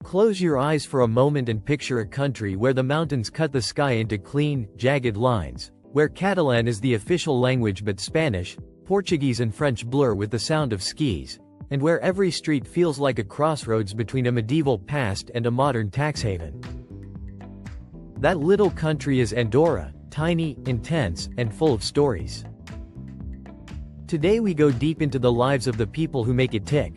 Close your eyes for a moment and picture a country where the mountains cut the sky into clean, jagged lines, where Catalan is the official language but Spanish, Portuguese and French blur with the sound of skis, and where every street feels like a crossroads between a medieval past and a modern tax haven. That little country is Andorra, tiny, intense, and full of stories. Today we go deep into the lives of the people who make it tick.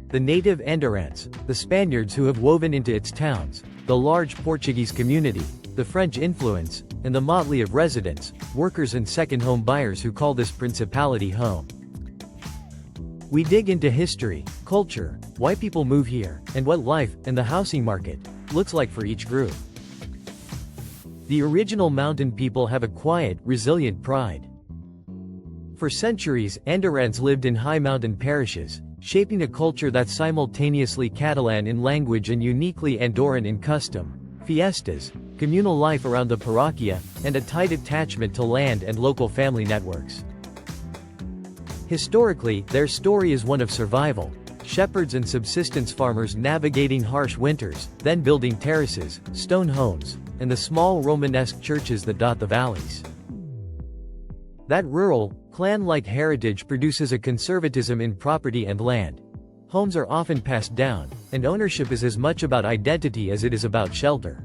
The native Andorrans, the Spaniards who have woven into its towns, the large Portuguese community, the French influence, and the motley of residents, workers and second-home buyers who call this principality home. We dig into history, culture, why people move here, and what life, and the housing market, looks like for each group. The original mountain people have a quiet, resilient pride. For centuries, Andorrans lived in high mountain parishes, shaping a culture that's simultaneously Catalan in language and uniquely Andorran in custom, fiestas, communal life around the parroquia, and a tight attachment to land and local family networks. Historically, their story is one of survival, shepherds and subsistence farmers navigating harsh winters, then building terraces, stone homes, and the small Romanesque churches that dot the valleys. That rural, clan-like heritage produces a conservatism in property and land. Homes are often passed down, and ownership is as much about identity as it is about shelter.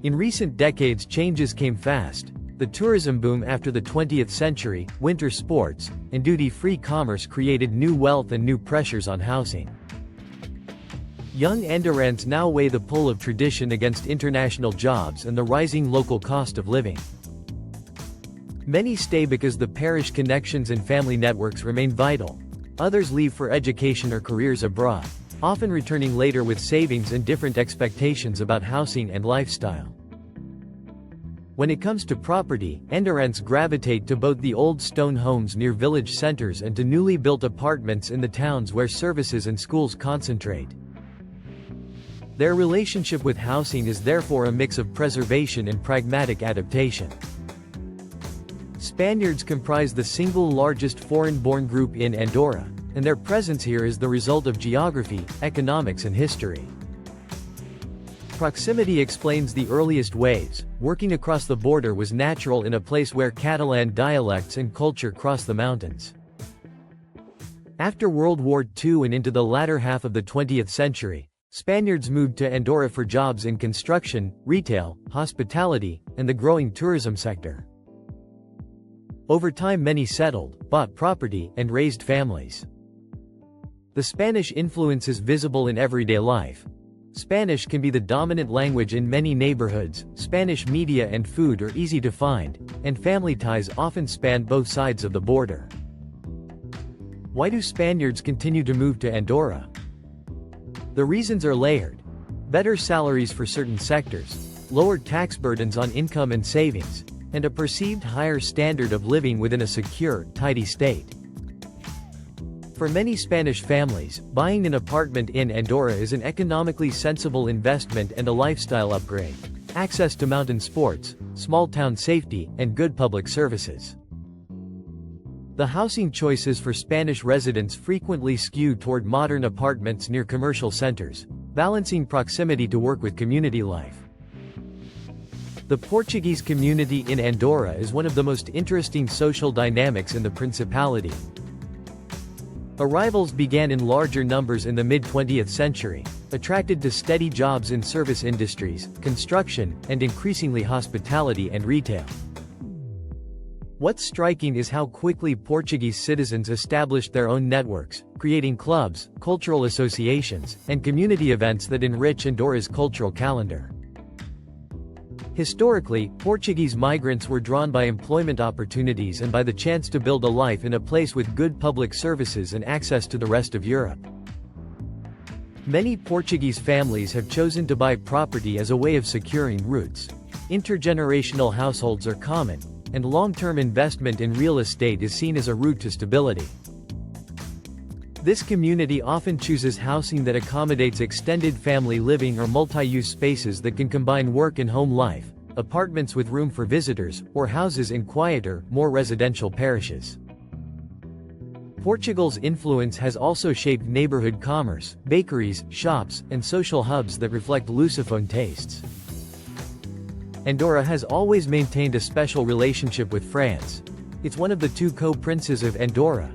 In recent decades, changes came fast. The tourism boom after the 20th century, winter sports, and duty-free commerce created new wealth and new pressures on housing. Young Andorrans now weigh the pull of tradition against international jobs and the rising local cost of living. Many stay because the parish connections and family networks remain vital. Others leave for education or careers abroad, often returning later with savings and different expectations about housing and lifestyle. When it comes to property, Andorrans gravitate to both the old stone homes near village centers and to newly built apartments in the towns where services and schools concentrate. Their relationship with housing is therefore a mix of preservation and pragmatic adaptation. Spaniards comprise the single largest foreign-born group in Andorra, and their presence here is the result of geography, economics and history. Proximity explains the earliest waves. Working across the border was natural in a place where Catalan dialects and culture cross the mountains. After World War II and into the latter half of the 20th century, Spaniards moved to Andorra for jobs in construction, retail, hospitality, and the growing tourism sector. Over time many settled, bought property, and raised families. The Spanish influence is visible in everyday life. Spanish can be the dominant language in many neighborhoods, Spanish media and food are easy to find, and family ties often span both sides of the border. Why do Spaniards continue to move to Andorra? The reasons are layered. Better salaries for certain sectors, lower tax burdens on income and savings, and a perceived higher standard of living within a secure, tidy state. For many Spanish families, buying an apartment in Andorra is an economically sensible investment and a lifestyle upgrade. Access to mountain sports, small-town safety, and good public services. The housing choices for Spanish residents frequently skew toward modern apartments near commercial centers, balancing proximity to work with community life. The Portuguese community in Andorra is one of the most interesting social dynamics in the Principality. Arrivals began in larger numbers in the mid-20th century, attracted to steady jobs in service industries, construction, and increasingly hospitality and retail. What's striking is how quickly Portuguese citizens established their own networks, creating clubs, cultural associations, and community events that enrich Andorra's cultural calendar. Historically, Portuguese migrants were drawn by employment opportunities and by the chance to build a life in a place with good public services and access to the rest of Europe. Many Portuguese families have chosen to buy property as a way of securing roots. Intergenerational households are common, and long-term investment in real estate is seen as a route to stability. This community often chooses housing that accommodates extended family living or multi-use spaces that can combine work and home life, apartments with room for visitors, or houses in quieter, more residential parishes. Portugal's influence has also shaped neighborhood commerce, bakeries, shops, and social hubs that reflect Lusophone tastes. Andorra has always maintained a special relationship with France. It's one of the two co-princes of Andorra.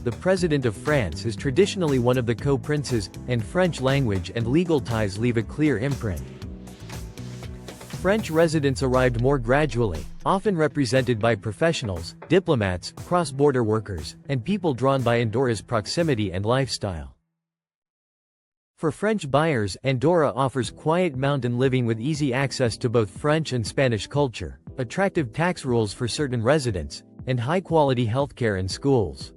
The President of France is traditionally one of the co-princes, and French language and legal ties leave a clear imprint. French residents arrived more gradually, often represented by professionals, diplomats, cross-border workers, and people drawn by Andorra's proximity and lifestyle. For French buyers, Andorra offers quiet mountain living with easy access to both French and Spanish culture, attractive tax rules for certain residents, and high-quality healthcare and schools.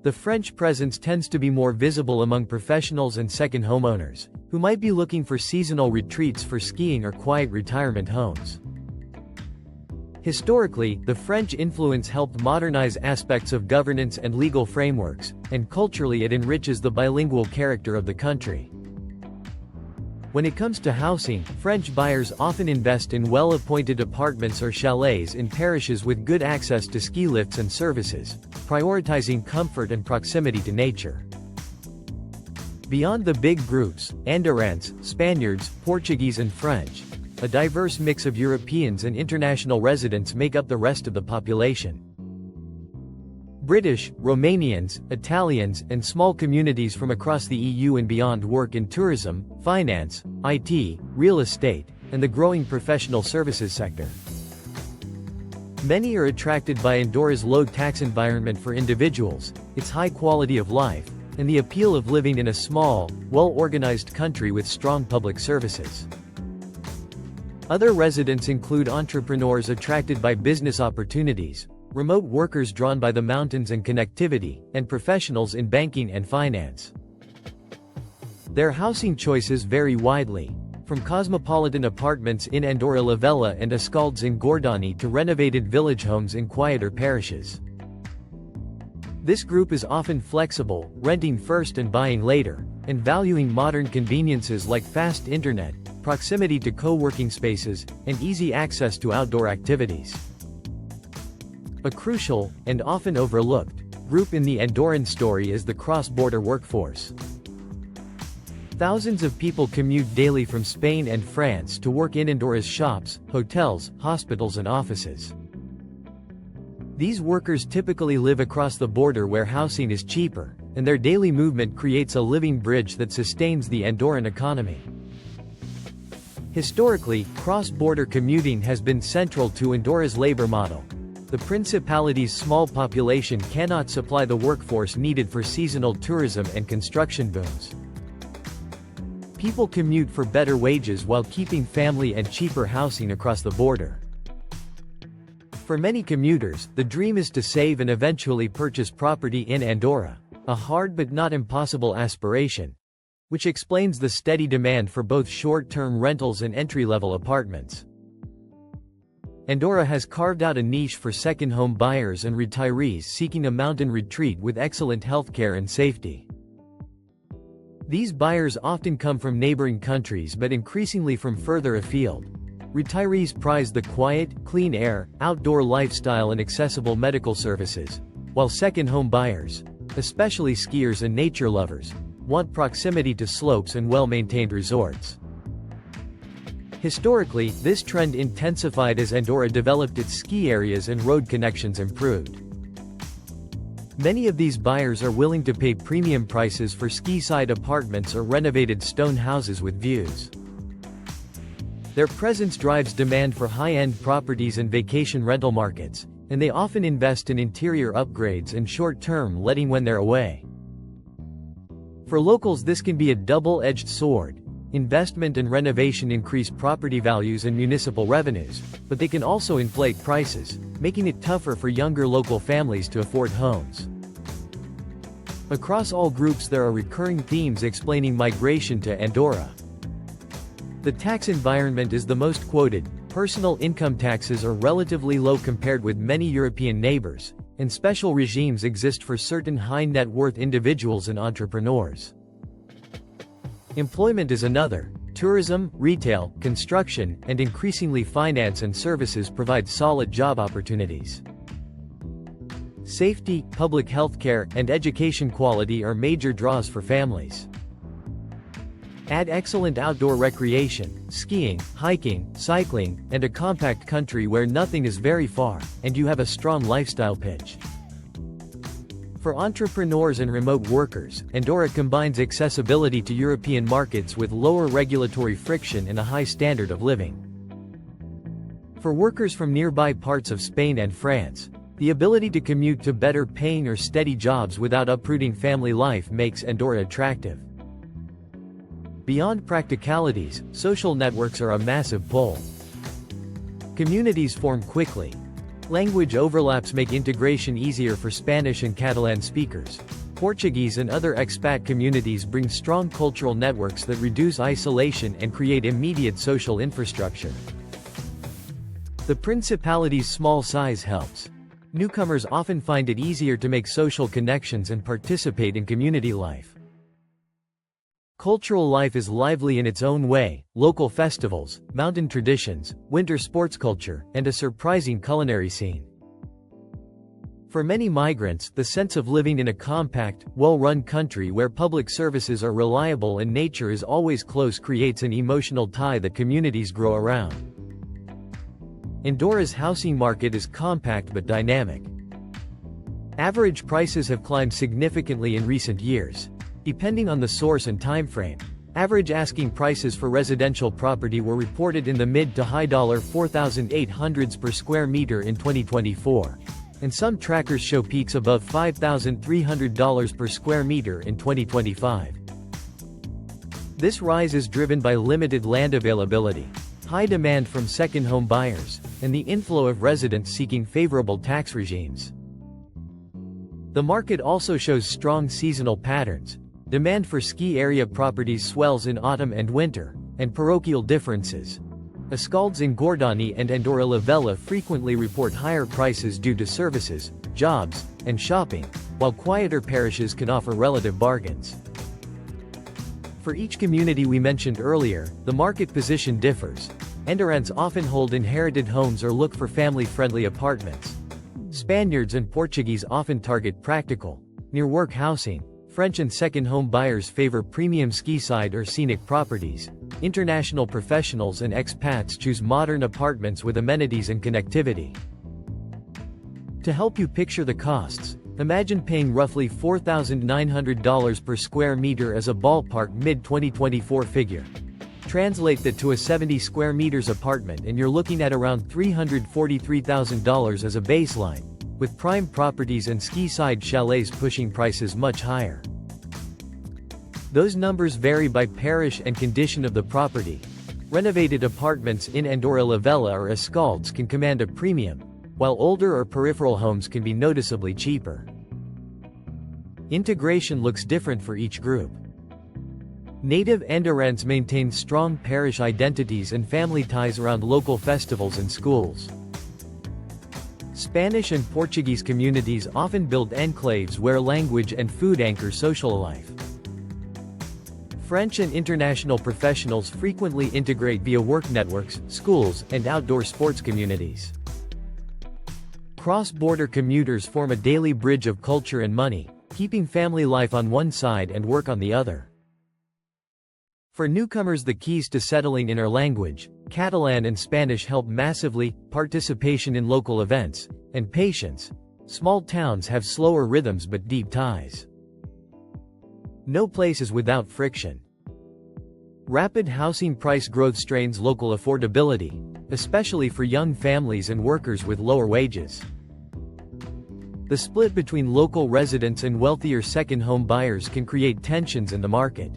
The French presence tends to be more visible among professionals and second homeowners, who might be looking for seasonal retreats for skiing or quiet retirement homes. Historically, the French influence helped modernize aspects of governance and legal frameworks, and culturally it enriches the bilingual character of the country. When it comes to housing, French buyers often invest in well-appointed apartments or chalets in parishes with good access to ski lifts and services, prioritizing comfort and proximity to nature. Beyond the big groups, Andorrans, Spaniards, Portuguese and French, a diverse mix of Europeans and international residents make up the rest of the population. British, Romanians, Italians, and small communities from across the EU and beyond work in tourism, finance, IT, real estate, and the growing professional services sector. Many are attracted by Andorra's low tax environment for individuals, its high quality of life, and the appeal of living in a small, well-organized country with strong public services. Other residents include entrepreneurs attracted by business opportunities, remote workers drawn by the mountains and connectivity, and professionals in banking and finance. Their housing choices vary widely, from cosmopolitan apartments in Andorra la Vella and Escaldes in Gordani to renovated village homes in quieter parishes. This group is often flexible, renting first and buying later, and valuing modern conveniences like fast internet, proximity to co-working spaces, and easy access to outdoor activities. A crucial, and often overlooked, group in the Andorran story is the cross-border workforce. Thousands of people commute daily from Spain and France to work in Andorra's shops, hotels, hospitals and offices. These workers typically live across the border where housing is cheaper, and their daily movement creates a living bridge that sustains the Andorran economy. Historically, cross-border commuting has been central to Andorra's labor model. The Principality's small population cannot supply the workforce needed for seasonal tourism and construction booms. People commute for better wages while keeping family and cheaper housing across the border. For many commuters, the dream is to save and eventually purchase property in Andorra, a hard but not impossible aspiration, which explains the steady demand for both short-term rentals and entry-level apartments. Andorra has carved out a niche for second home buyers and retirees seeking a mountain retreat with excellent healthcare and safety. These buyers often come from neighboring countries but increasingly from further afield. Retirees prize the quiet, clean air, outdoor lifestyle and accessible medical services, while second home buyers, especially skiers and nature lovers, want proximity to slopes and well-maintained resorts. Historically, this trend intensified as Andorra developed its ski areas and road connections improved. Many of these buyers are willing to pay premium prices for ski-side apartments or renovated stone houses with views. Their presence drives demand for high-end properties and vacation rental markets, and they often invest in interior upgrades and short-term letting when they're away. For locals, this can be a double-edged sword. Investment and renovation increase property values and municipal revenues, but they can also inflate prices, making it tougher for younger local families to afford homes. Across all groups there are recurring themes explaining migration to Andorra. The tax environment is the most quoted. Personal income taxes are relatively low compared with many European neighbors, and special regimes exist for certain high net worth individuals and entrepreneurs. Employment is another. Tourism, retail, construction, and increasingly finance and services provide solid job opportunities. Safety, public healthcare, and education quality are major draws for families. Add excellent outdoor recreation, skiing, hiking, cycling, and a compact country where nothing is very far, and you have a strong lifestyle pitch. For entrepreneurs and remote workers, Andorra combines accessibility to European markets with lower regulatory friction and a high standard of living. For workers from nearby parts of Spain and France, the ability to commute to better paying or steady jobs without uprooting family life makes Andorra attractive. Beyond practicalities, social networks are a massive pull. Communities form quickly. Language overlaps make integration easier for Spanish and Catalan speakers. Portuguese and other expat communities bring strong cultural networks that reduce isolation and create immediate social infrastructure. The Principality's small size helps. Newcomers often find it easier to make social connections and participate in community life. Cultural life is lively in its own way: local festivals, mountain traditions, winter sports culture, and a surprising culinary scene. For many migrants, the sense of living in a compact, well-run country where public services are reliable and nature is always close creates an emotional tie that communities grow around. Andorra's housing market is compact but dynamic. Average prices have climbed significantly in recent years. Depending on the source and time frame, average asking prices for residential property were reported in the mid to high $4,800s per square meter in 2024, and some trackers show peaks above $5,300 per square meter in 2025. This rise is driven by limited land availability, high demand from second home buyers, and the inflow of residents seeking favorable tax regimes. The market also shows strong seasonal patterns. Demand for ski area properties swells in autumn and winter, and parochial differences. Escaldes in Gordani and Andorra la Vella frequently report higher prices due to services, jobs, and shopping, while quieter parishes can offer relative bargains. For each community we mentioned earlier, the market position differs. Andorrans often hold inherited homes or look for family-friendly apartments. Spaniards and Portuguese often target practical, near-work housing. French and second-home buyers favor premium ski-side or scenic properties. International professionals and expats choose modern apartments with amenities and connectivity. To help you picture the costs, imagine paying roughly $4,900 per square meter as a ballpark mid-2024 figure. Translate that to a 70 square meters apartment and you're looking at around $343,000 as a baseline, with prime properties and ski-side chalets pushing prices much higher. Those numbers vary by parish and condition of the property. Renovated apartments in Andorra la Vella or Escaldes can command a premium, while older or peripheral homes can be noticeably cheaper. Integration looks different for each group. Native Andorrans maintain strong parish identities and family ties around local festivals and schools. Spanish and Portuguese communities often build enclaves where language and food anchor social life. French and international professionals frequently integrate via work networks, schools, and outdoor sports communities. Cross-border commuters form a daily bridge of culture and money, keeping family life on one side and work on the other. For newcomers, the keys to settling in are language. Catalan and Spanish help massively, participation in local events, and patience. Small towns have slower rhythms but deep ties. No place is without friction. Rapid housing price growth strains local affordability, especially for young families and workers with lower wages. The split between local residents and wealthier second-home buyers can create tensions in the market.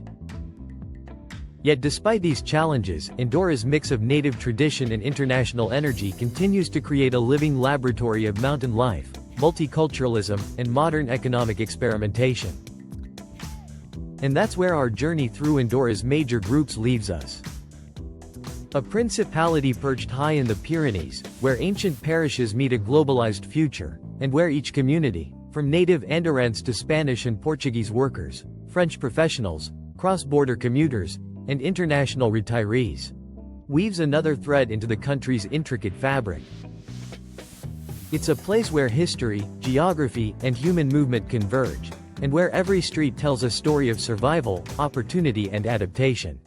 Yet despite these challenges, Andorra's mix of native tradition and international energy continues to create a living laboratory of mountain life, multiculturalism, and modern economic experimentation. And that's where our journey through Andorra's major groups leaves us. A principality perched high in the Pyrenees, where ancient parishes meet a globalized future, and where each community, from native Andorrans to Spanish and Portuguese workers, French professionals, cross-border commuters, and international retirees, weaves another thread into the country's intricate fabric. It's a place where history, geography, and human movement converge, and where every street tells a story of survival, opportunity and adaptation.